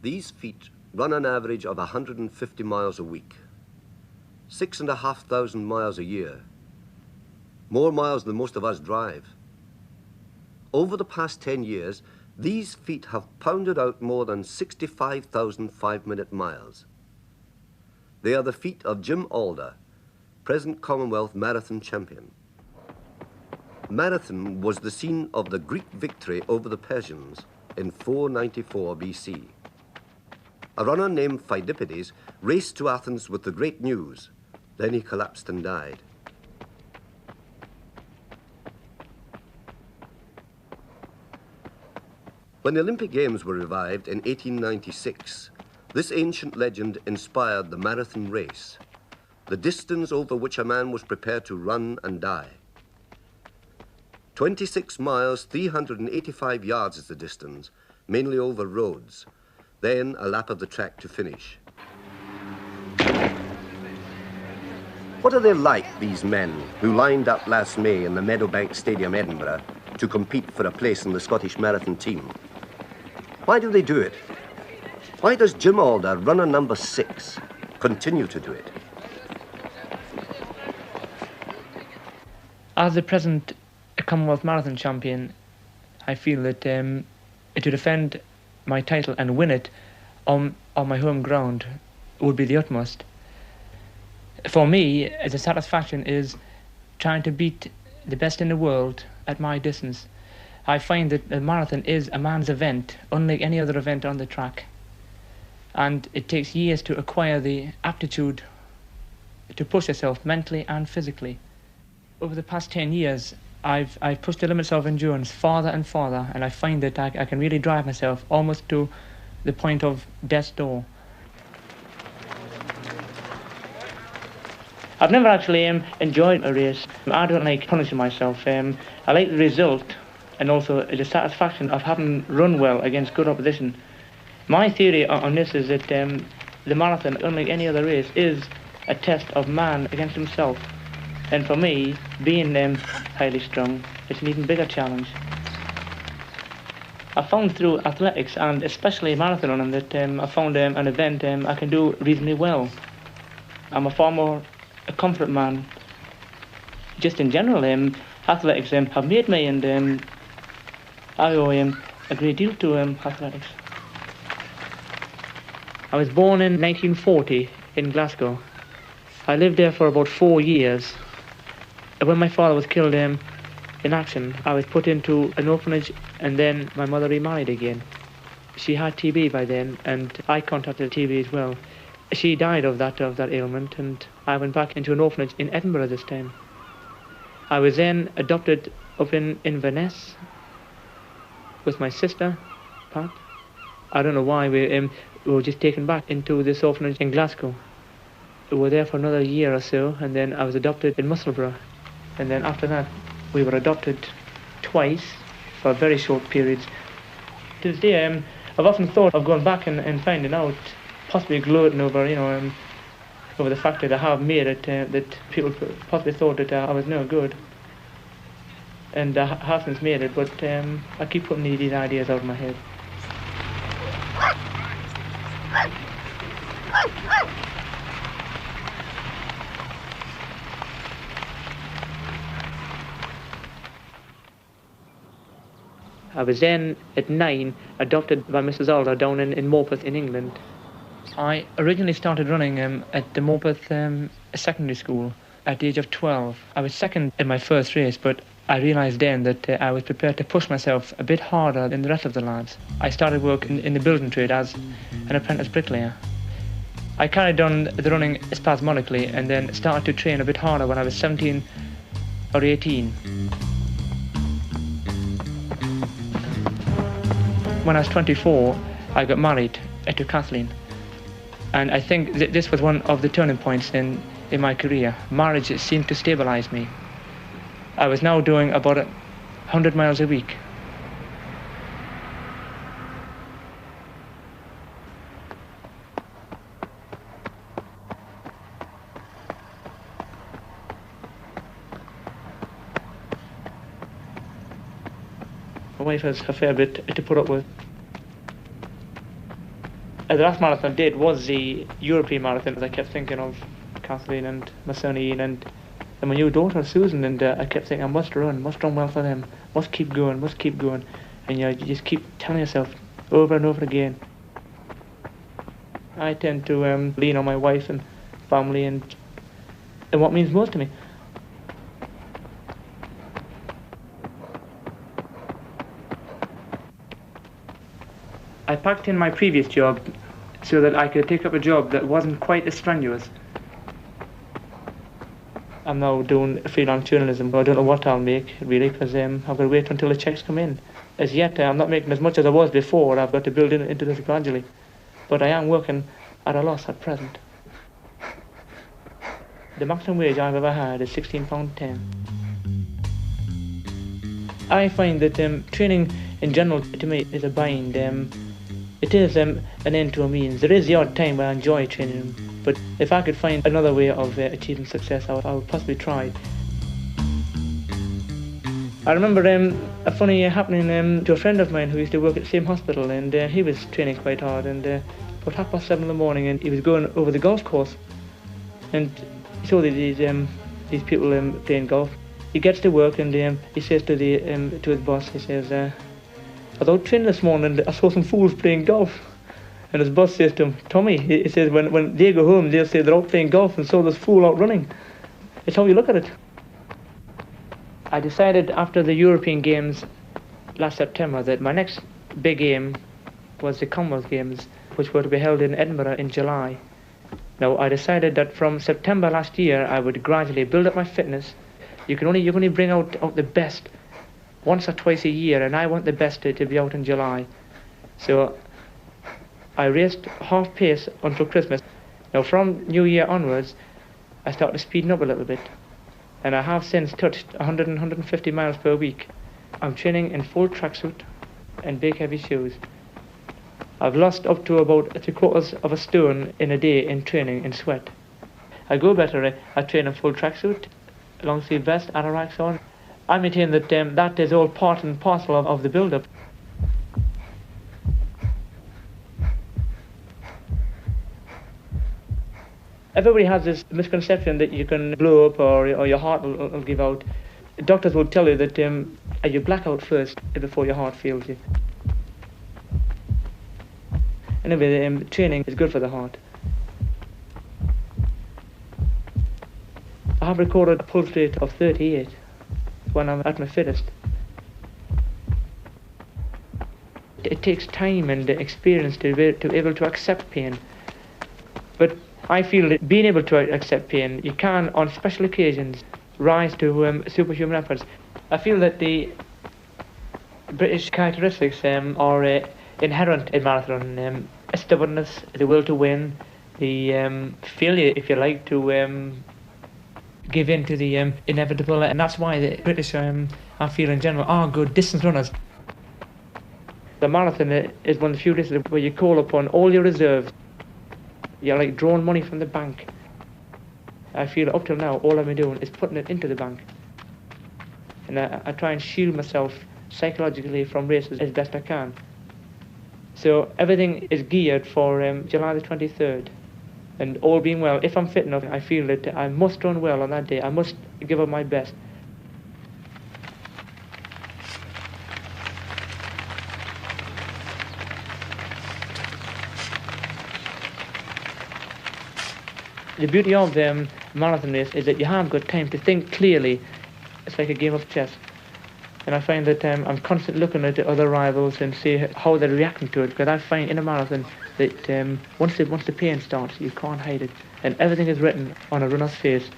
These feet run an average of 150 miles a week, 6,500 miles a year, more miles than most of us drive. Over the past 10 years, these feet have pounded out more than 65,000 5-minute miles. They are the feet of Jim Alder, present Commonwealth Marathon champion. Marathon was the scene of the Greek victory over the Persians in 494 BC. A runner named Phidippides raced to Athens with the great news. Then he collapsed and died. When the Olympic Games were revived in 1896, this ancient legend inspired the marathon race, the distance over which a man was prepared to run and die. 26 miles, 385 yards is the distance, mainly over roads, then a lap of the track to finish. What are they like, these men who lined up last May in the Meadowbank Stadium, Edinburgh, to compete for a place in the Scottish marathon team? Why do they do it? Why does Jim Alder, runner number 6, continue to do it? As the present Commonwealth Marathon champion, I feel that to defend my title and win it on my home ground would be the utmost. For me, the satisfaction is trying to beat the best in the world at my distance. I find that the marathon is a man's event, unlike any other event on the track. And it takes years to acquire the aptitude to push yourself mentally and physically. Over the past 10 years, I've pushed the limits of endurance farther and farther, and I find that I can really drive myself almost to the point of death's door. I've never actually enjoyed a race. I don't like punishing myself. I like the result and also the satisfaction of having run well against good opposition. My theory on this is that the marathon, unlike any other race, is a test of man against himself. And for me, being highly strung, it's an even bigger challenge. I found through athletics, and especially marathon running, that I found an event I can do reasonably well. I'm a far more comfort man. Just in general, athletics have made me, and I owe a great deal to athletics. I was born in 1940 in Glasgow. I lived there for about 4 years. When my father was killed in action, I was put into an orphanage, and then my mother remarried again. She had TB by then, and I contracted TB as well. She died of that ailment, and I went back into an orphanage in Edinburgh this time. I was then adopted up in Inverness with my sister, Pat. I don't know why we were just taken back into this orphanage in Glasgow. We were there for another year or so, and then I was adopted in Musselburgh. And then after that, we were adopted twice for very short periods. To this day, I've often thought of going back and finding out, possibly gloating over, over the fact that I have made it, that people possibly thought that I was no good. And I haven't made it, but I keep putting these ideas out of my head. I was then, at 9, adopted by Mrs. Alder down in Morpeth in England. I originally started running at the Morpeth secondary school at the age of 12. I was second in my first race, but I realised then that I was prepared to push myself a bit harder than the rest of the lads. I started work in the building trade as an apprentice bricklayer. I carried on the running spasmodically and then started to train a bit harder when I was 17 or 18. When I was 24, I got married to Kathleen. And I think that this was one of the turning points in my career. Marriage seemed to stabilise me. I was now doing about 100 miles a week. My wife has a fair bit to put up with. The last marathon I did was the European marathon. I kept thinking of Kathleen and my son Ian and my new daughter Susan, and I kept thinking I must run well for them, must keep going. And you just keep telling yourself over and over again. I tend to lean on my wife and family and what means most to me. I packed in my previous job so that I could take up a job that wasn't quite as strenuous. I'm now doing freelance journalism, but I don't know what I'll make really, because I've got to wait until the checks come in. As yet, I'm not making as much as I was before. I've got to build into this gradually. But I am working at a loss at present. The maximum wage I've ever had is £16.10. I find that training in general to me is a bind. It is an end to a means. There is the odd time where I enjoy training, but if I could find another way of achieving success, I would possibly try. I remember a funny happening to a friend of mine who used to work at the same hospital, and he was training quite hard, and about 7:30 in the morning, and he was going over the golf course, and he saw these people playing golf. He gets to work, and he says to his boss, he says, I was out training this morning and I saw some fools playing golf. And his boss says to him, Tommy, he says, when they go home, they'll say they're out playing golf and saw this fool out running. It's how you look at it. I decided after the European Games last September that my next big aim was the Commonwealth Games, which were to be held in Edinburgh in July. Now, I decided that from September last year, I would gradually build up my fitness. You can only bring out the best once or twice a year, and I want the best to be out in July. So I raced half pace until Christmas. Now from New Year onwards, I started speeding up a little bit, and I have since touched 100 and 150 miles per week. I'm training in full tracksuit and big heavy shoes. I've lost up to about 3/4 of a stone in a day in training in sweat. I go better. I train in full tracksuit, long sleeve vest, anoraks on. I maintain that that is all part and parcel of the build-up. Everybody has this misconception that you can blow up or your heart will give out. Doctors will tell you that you black out first before your heart fails you. Anyway, training is good for the heart. I have recorded a pulse rate of 38 when I'm at my fittest. It takes time and experience to be able to accept pain. But I feel that being able to accept pain, you can, on special occasions, rise to superhuman efforts. I feel that the British characteristics are inherent in marathon. Stubbornness, the will to win, the failure, if you like, to give in to the inevitable, and that's why the British, I feel in general, are good distance runners. The marathon is one of the few races where you call upon all your reserves. You're like drawing money from the bank. I feel up till now, all I've been doing is putting it into the bank. And I try and shield myself psychologically from races as best I can. So everything is geared for July the 23rd. And all being well, if I'm fit enough, I feel that I must run well on that day. I must give up my best. The beauty of the marathon race is that you have got time to think clearly. It's like a game of chess. And I find that I'm constantly looking at the other rivals and see how they're reacting to it, because I find in a marathon that once the pain starts, you can't hide it, and everything is written on a runner's face.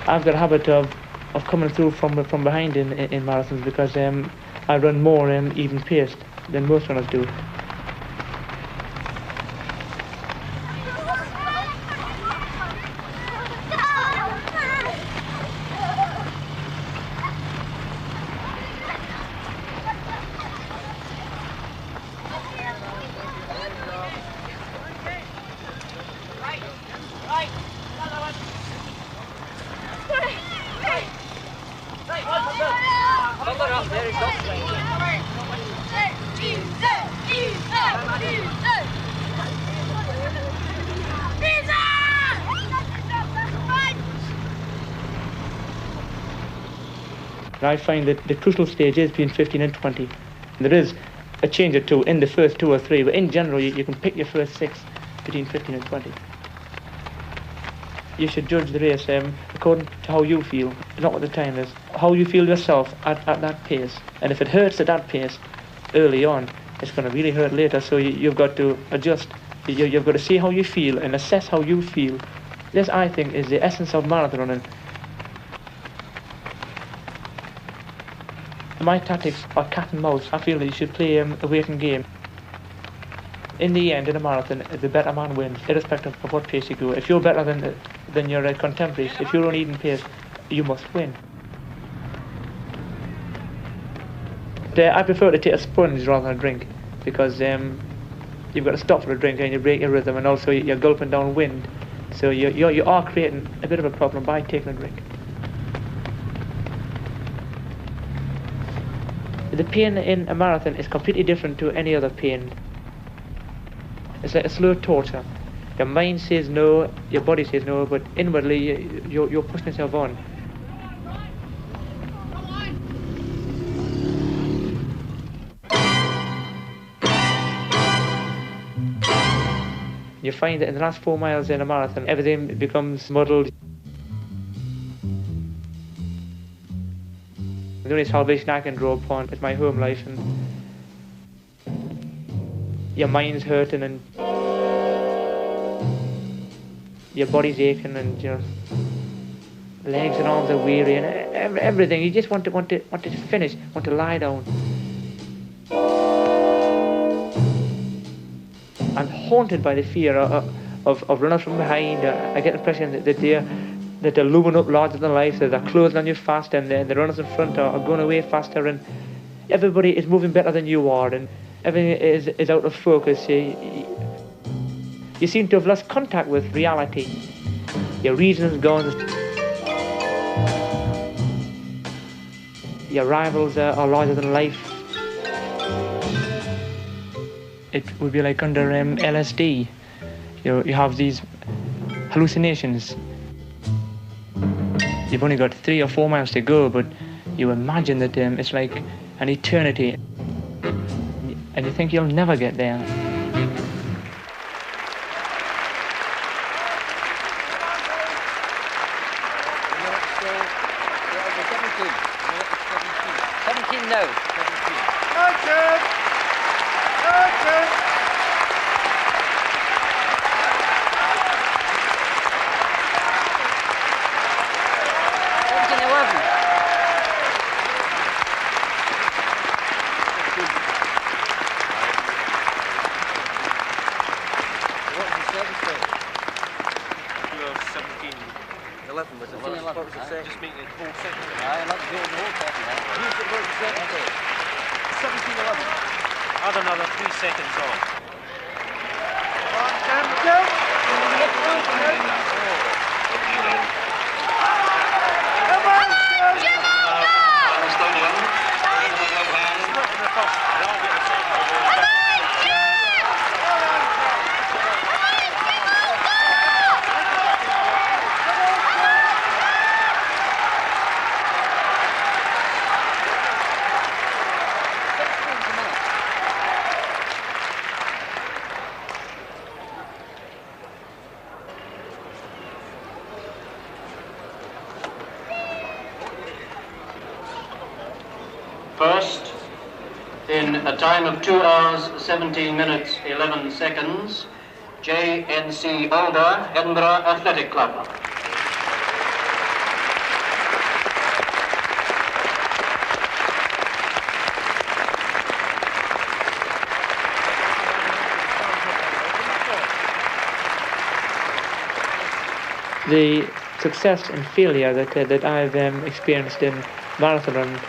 I've got a habit of coming through from behind in marathons, because I run more even paced than most runners do. And I find that the crucial stage is between 15 and 20. There is a change or two in the first 2 or 3, but in general you can pick your first 6 between 15 and 20. You should judge the race according to how you feel, not what the time is. How you feel yourself at that pace. And if it hurts at that pace early on, it's going to really hurt later, so you've got to adjust. You've got to see how you feel and assess how you feel. This, I think, is the essence of marathon running. My tactics are cat and mouse. I feel that you should play a waiting game. In the end, in a marathon, the better man wins, irrespective of what pace you go. If you're better than your contemporaries, if you're on even pace, you must win. I prefer to take a sponge rather than a drink, because you've got to stop for a drink and you break your rhythm, and also you're gulping down wind. So you are creating a bit of a problem by taking a drink. The pain in a marathon is completely different to any other pain. It's like a slow torture. Your mind says no, your body says no, but inwardly you're pushing yourself on. You find that in the last 4 miles in a marathon, everything becomes muddled. The only salvation I can draw upon is my home life, and your mind's hurting and your body's aching and your legs and arms are weary and everything. You just want to finish, want to lie down. I'm haunted by the fear of runners from behind. I get the impression that they're looming up larger than life, that they're closing on you fast, and the runners in front are going away faster, and everybody is moving better than you are, and everything is out of focus. You seem to have lost contact with reality. Your reason is gone. Your rivals are larger than life. It would be like under LSD. You have these hallucinations. You've only got 3 or 4 miles to go, but you imagine that it's like an eternity, and you think you'll never get there. First, in a time of 2 hours, 17 minutes, 11 seconds, J.N.C. Alder, Edinburgh Athletic Club. The success and failure that I've experienced in marathon running,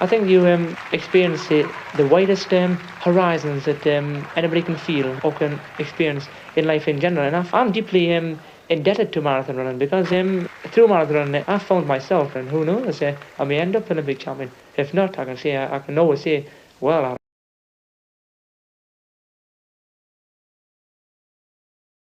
I think you experience the widest horizons that anybody can feel or can experience in life in general. And I'm deeply indebted to marathon running, because through marathon running I found myself, and who knows, I may end up an Olympic champion. If not, I can always say, well,